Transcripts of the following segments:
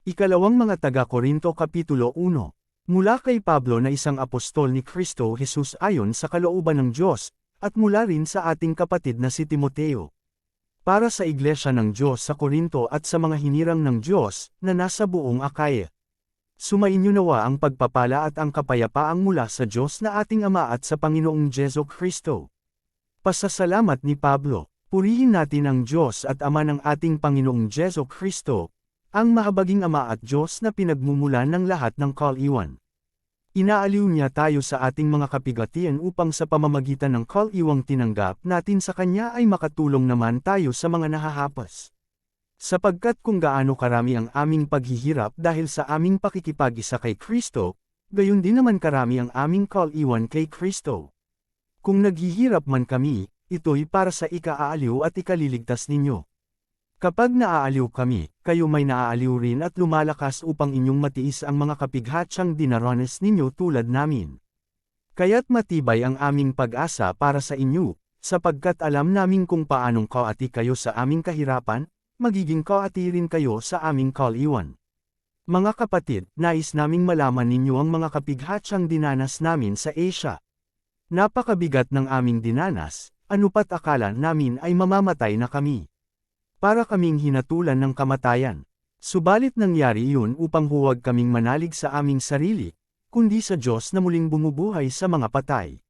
Ikalawang mga taga-Korinto Kapitulo 1. Mula kay Pablo na isang apostol ni Kristo Jesus ayon sa kalooban ng Diyos, at mula rin sa ating kapatid na si Timoteo. Para sa Iglesia ng Diyos sa Korinto at sa mga hinirang ng Diyos, na nasa buong Akaya. Sumainyo nawa ang pagpapala at ang kapayapaang mula sa Diyos na ating Ama at sa Panginoong Jesu Kristo. Pasasalamat ni Pablo. Purihin natin ang Diyos at Ama ng ating Panginoong Jesu Kristo, ang mahabaging Ama at Diyos na pinagmumulan ng lahat ng kal-iwan. Inaaliw niya tayo sa ating mga kapigatian upang sa pamamagitan ng kal-iwang tinanggap natin sa Kanya ay makatulong naman tayo sa mga nahahapas. Sapagkat kung gaano karami ang aming paghihirap dahil sa aming pakikipag-isa kay Kristo, gayon din naman karami ang aming kal-iwan kay Kristo. Kung naghihirap man kami, ito'y para sa ika-aaliw at ikaliligtas ninyo. Kapag naaaliw kami, kayo may naaaliw rin at lumalakas upang inyong matiis ang mga kapighatyang dinaranas ninyo tulad namin. Kaya't matibay ang aming pag-asa para sa inyo, sapagkat alam namin kung paanong kaati kayo sa aming kahirapan, magiging kaati rin kayo sa aming kal-iwan. Mga kapatid, nais naming malaman ninyo ang mga kapighatyang dinanas namin sa Asia. Napakabigat ng aming dinanas, anupat akala namin ay mamamatay na kami. Para kaming hinatulan ng kamatayan. Subalit nangyari iyon upang huwag kaming manalig sa aming sarili, kundi sa Diyos na muling bumubuhay sa mga patay.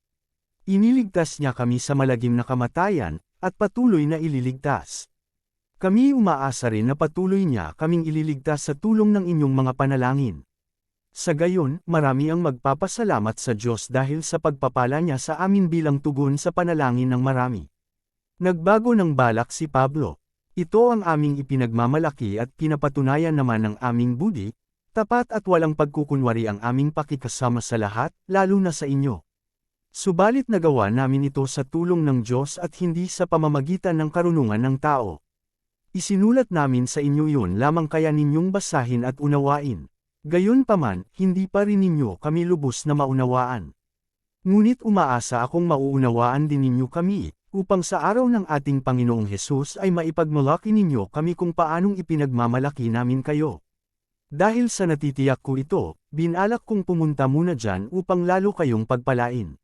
Iniligtas niya kami sa malagim na kamatayan, at patuloy na ililigtas. Kami umaasa rin na patuloy niya kaming ililigtas sa tulong ng inyong mga panalangin. Sa gayon, marami ang magpapasalamat sa Diyos dahil sa pagpapala niya sa amin bilang tugon sa panalangin ng marami. Nagbago ng balak si Pablo. Ito ang aming ipinagmamalaki at pinapatunayan naman ng aming budi, tapat at walang pagkukunwari ang aming pakikasama sa lahat, lalo na sa inyo. Subalit nagawa namin ito sa tulong ng Diyos at hindi sa pamamagitan ng karunungan ng tao. Isinulat namin sa inyo yun lamang kaya ninyong basahin at unawain. Gayunpaman, hindi pa rin ninyo kami lubos na maunawaan. Ngunit umaasa akong mauunawaan din ninyo kami, upang sa araw ng ating Panginoong Hesus ay maipagmalaki ninyo kami kung paanong ipinagmamalaki namin kayo. Dahil sa natitiyak ko ito, binalak kong pumunta muna dyan upang lalo kayong pagpalain.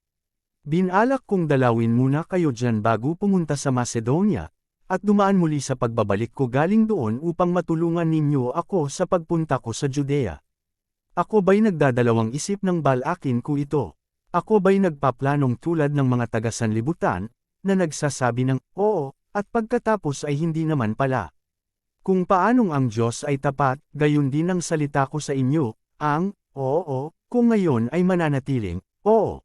Binalak kong dalawin muna kayo dyan bago pumunta sa Macedonia, at dumaan muli sa pagbabalik ko galing doon upang matulungan ninyo ako sa pagpunta ko sa Judea. Ako ba'y nagdadalawang isip ng balakin ko ito? Ako ba'y nagpaplanong tulad ng mga taga-sanlibutan, na nagsasabi ng, oo, at pagkatapos ay hindi naman pala. Kung paanong ang Diyos ay tapat, gayon din ang salita ko sa inyo, ang, oo, kung ngayon ay mananatiling, oo.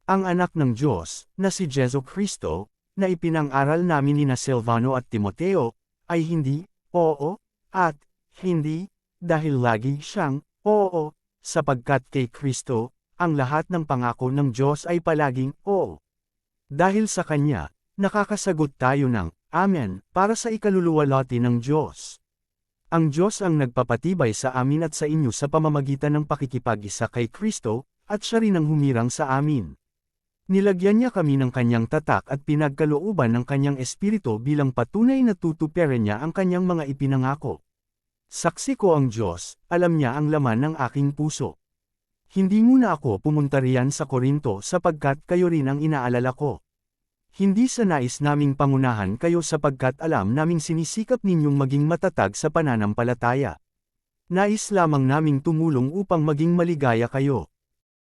Ang anak ng Diyos, na si Jesu Kristo, na ipinang-aral namin ni Silvano at Timoteo, ay hindi, oo, at, hindi, dahil lagi siyang, oo, sapagkat kay Kristo, ang lahat ng pangako ng Diyos ay palaging, oo. Dahil sa Kanya, nakakasagot tayo ng, Amen, para sa ikaluluwalhati ng Diyos. Ang Diyos ang nagpapatibay sa amin at sa inyo sa pamamagitan ng pakikipag-isa kay Kristo, at siya rin ang humirang sa amin. Nilagyan niya kami ng Kanyang tatak at pinagkalooban ng Kanyang Espiritu bilang patunay na tutuparin niya ang Kanyang mga ipinangako. Saksi ko ang Diyos, alam niya ang laman ng aking puso. Hindi muna ako pumunta riyan sa Korinto sapagkat kayo rin ang inaalala ko. Hindi sa nais naming pangunahan kayo sapagkat alam naming sinisikap ninyong maging matatag sa pananampalataya. Nais lamang naming tumulong upang maging maligaya kayo.